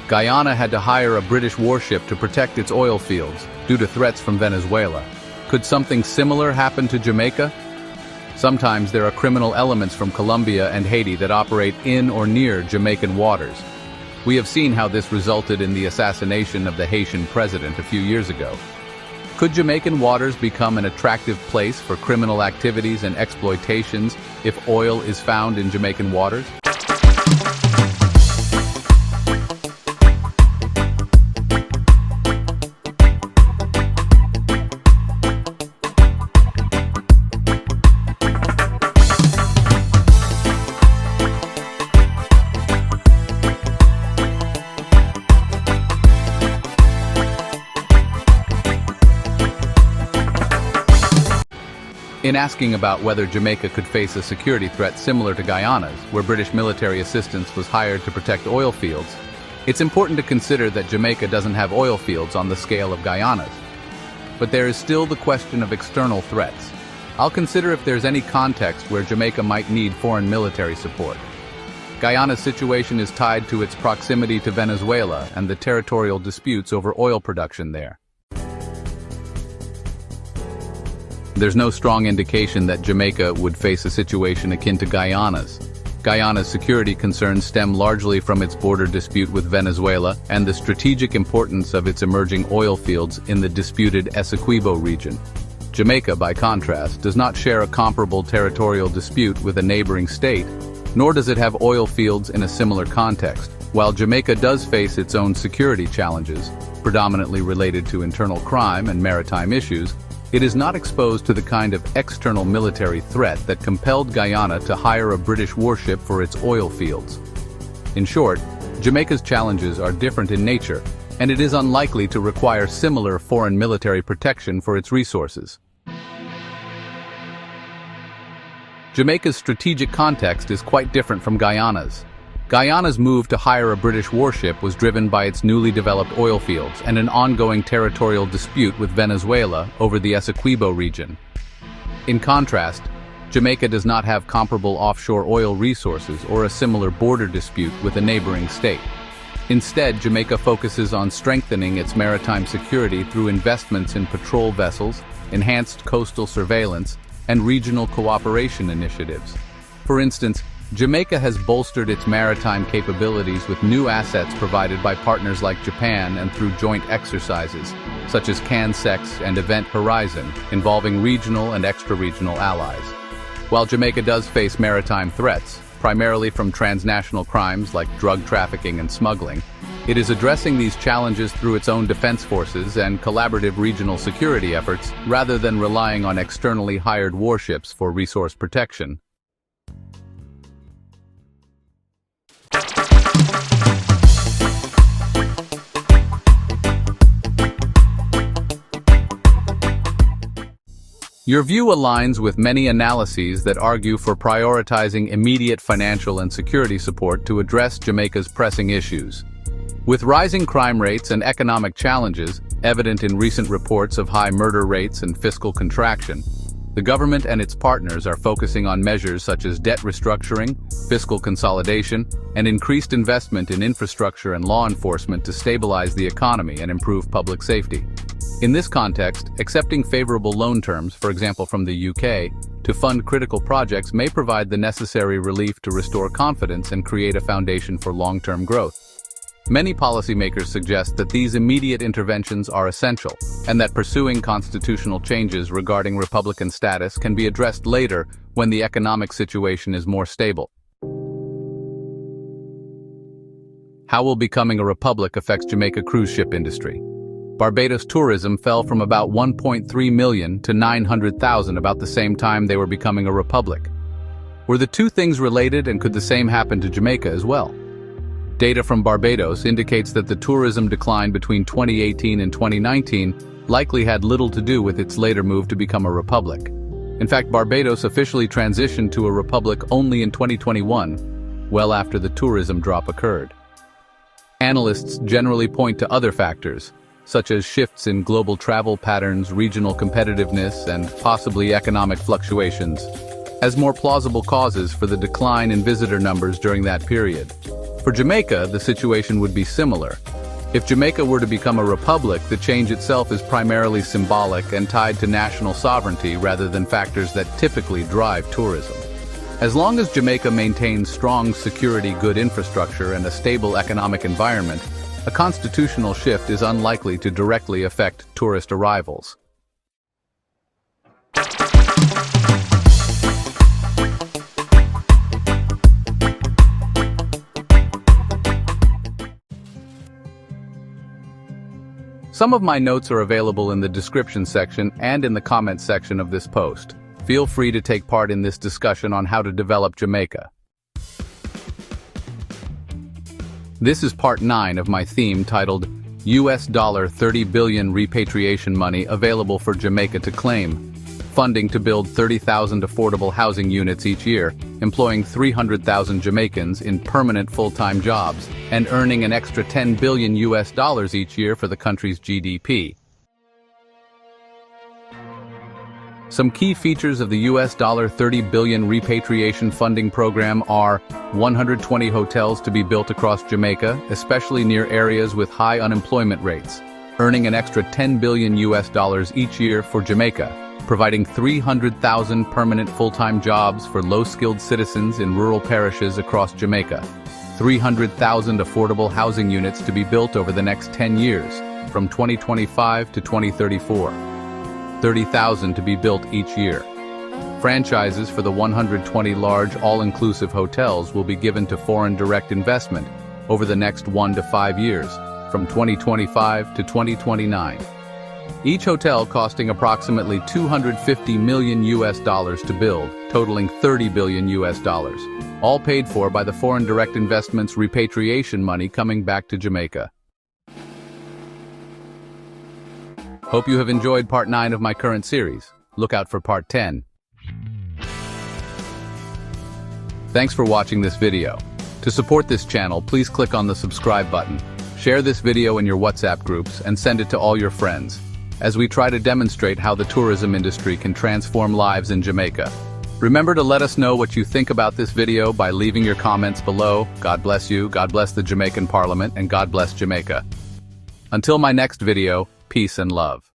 Guyana had to hire a British warship to protect its oil fields due to threats from Venezuela. Could something similar happen to Jamaica? Sometimes there are criminal elements from Columbia and Haiti that operate in or near Jamaican waters. We have seen how this resulted in the assassination of the Haitian President a few years ago. Could Jamaican waters become an attractive place for criminal activities and exploitations if oil is found in Jamaican waters? In asking about whether Jamaica could face a security threat similar to Guyana's, where British military assistance was hired to protect oil fields, it's important to consider that Jamaica doesn't have oil fields on the scale of Guyana's. But there is still the question of external threats. I'll consider if there's any context where Jamaica might need foreign military support. Guyana's situation is tied to its proximity to Venezuela and the territorial disputes over oil production there. There's no strong indication that Jamaica would face a situation akin to Guyana's. Guyana's security concerns stem largely from its border dispute with Venezuela and the strategic importance of its emerging oil fields in the disputed Essequibo region. Jamaica, by contrast, does not share a comparable territorial dispute with a neighboring state, nor does it have oil fields in a similar context. While Jamaica does face its own security challenges, predominantly related to internal crime and maritime issues, it is not exposed to the kind of external military threat that compelled Guyana to hire a British warship for its oil fields. In short, Jamaica's challenges are different in nature, and it is unlikely to require similar foreign military protection for its resources. Jamaica's strategic context is quite different from Guyana's. Guyana's move to hire a British warship was driven by its newly developed oil fields and an ongoing territorial dispute with Venezuela over the Essequibo region. In contrast, Jamaica does not have comparable offshore oil resources or a similar border dispute with a neighboring state. Instead, Jamaica focuses on strengthening its maritime security through investments in patrol vessels, enhanced coastal surveillance, and regional cooperation initiatives. For instance, Jamaica has bolstered its maritime capabilities with new assets provided by partners like Japan and through joint exercises, such as CANSEX and Event Horizon, involving regional and extra-regional allies. While Jamaica does face maritime threats, primarily from transnational crimes like drug trafficking and smuggling, it is addressing these challenges through its own defense forces and collaborative regional security efforts, rather than relying on externally hired warships for resource protection. Your view aligns with many analyses that argue for prioritizing immediate financial and security support to address Jamaica's pressing issues. With rising crime rates and economic challenges, evident in recent reports of high murder rates and fiscal contraction, the government and its partners are focusing on measures such as debt restructuring, fiscal consolidation, and increased investment in infrastructure and law enforcement to stabilize the economy and improve public safety. In this context, accepting favorable loan terms, for example from the UK, to fund critical projects may provide the necessary relief to restore confidence and create a foundation for long-term growth. Many policymakers suggest that these immediate interventions are essential, and that pursuing constitutional changes regarding Republican status can be addressed later when the economic situation is more stable. How will becoming a republic affect Jamaica cruise ship industry? Barbados tourism fell from about 1.3 million to 900,000 about the same time they were becoming a republic. Were the two things related, and could the same happen to Jamaica as well? Data from Barbados indicates that the tourism decline between 2018 and 2019 likely had little to do with its later move to become a republic. In fact, Barbados officially transitioned to a republic only in 2021, well after the tourism drop occurred. Analysts generally point to other factors, such as shifts in global travel patterns, regional competitiveness, and possibly economic fluctuations. as more plausible causes for the decline in visitor numbers during that period. For Jamaica, the situation would be similar. If Jamaica were to become a republic, the change itself is primarily symbolic and tied to national sovereignty rather than factors that typically drive tourism. As long as Jamaica maintains strong security, good infrastructure, and a stable economic environment, a constitutional shift is unlikely to directly affect tourist arrivals. Some of my notes are available in the description section and in the comments section of this post. Feel free to take part in this discussion on how to develop Jamaica. This is part 9 of my theme titled $30 billion repatriation money available for Jamaica to claim. Funding to build 30,000 affordable housing units each year, employing 300,000 Jamaicans in permanent full-time jobs, and earning an extra $10 billion each year for the country's GDP. Some key features of the $30 billion repatriation funding program are 120 hotels to be built across Jamaica, especially near areas with high unemployment rates, earning an extra $10 billion each year for Jamaica, providing 300,000 permanent full-time jobs for low-skilled citizens in rural parishes across Jamaica, 300,000 affordable housing units to be built over the next 10 years, from 2025 to 2034, 30,000 to be built each year. Franchises for the 120 large all-inclusive hotels will be given to foreign direct investment over the next 1 to 5 years, from 2025 to 2029. Each hotel costing approximately $250 million to build, totaling $30 billion, all paid for by the foreign direct investment's repatriation money coming back to Jamaica. Hope you have enjoyed part 9 of my current series. Look out for part 10. Thanks for watching this video. To support this channel, please click on the subscribe button. Share this video in your WhatsApp groups and send it to all your friends, as we try to demonstrate how the tourism industry can transform lives in Jamaica. Remember to let us know what you think about this video by leaving your comments below. God bless you, God bless the Jamaican Parliament, and God bless Jamaica. Until my next video, peace and love.